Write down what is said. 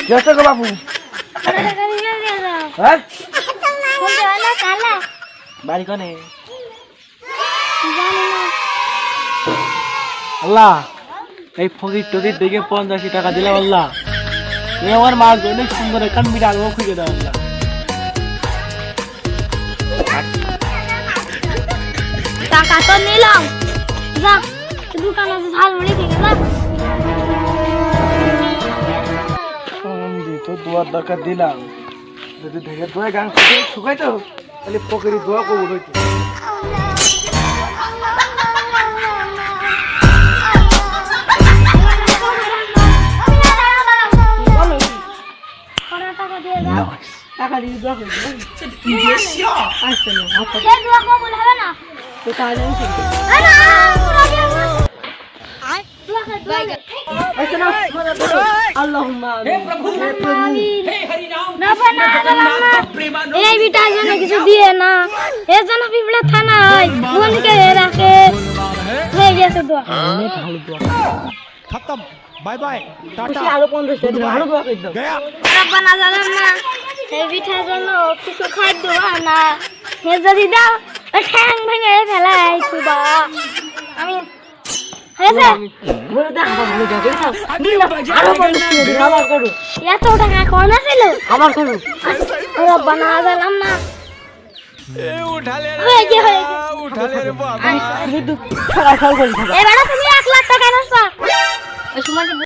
ব্যস্ত গো বাবু হ্যাঁ বাড়ি কোনে আল্লাহ এই ফকির টকির দেখে 85 টাকা দিলাম আল্লাহ তুমি আমার মা অনেক সুন্দর এখান মিটা আলু খুঁজে দাও আল্লাহ টাকা তো নিলাম যা দোকানে ঝাল মুড়ি খেয়ে যা তো দোয়ার দরকার দিলাম যদি দেখে দোয়া গান শুকাই তো তাহলে ফকিরি দোয়া করবো হইতো টাকা দিয়ে দোয়া করবো আসতে না দোয়া কবুল হবে না তো তাহলে আমি শুনবো এই বিটার জন্য কিছু দিয়ে না এর জন্য পিঁপড়া থানা হয় বোনকে রাখে হয়ে গেছে দোয়া खत्म बाय बाय टाटा আরো 50 টাকা ভালো দোয়া করে দাও রব্বানা জালামনা এই বিটার জন্য কিছু খাদ্য না হে যদি দাও ঠ্যাং ভেঙে ফেলাই খুদা আমি হয়েছে বলে দে আবার ভালো যাবে না আরো 50 টাকা দিন আবার করো এত টাকা কোন ছিল আবার করো রব্বানা জালামনা उठा ले হয়ে গেছে उठा ले रे बाबा তুমি তো সারা সাল বলি এবারে তুমি 1 লাখ টাকা নাও ওই সময়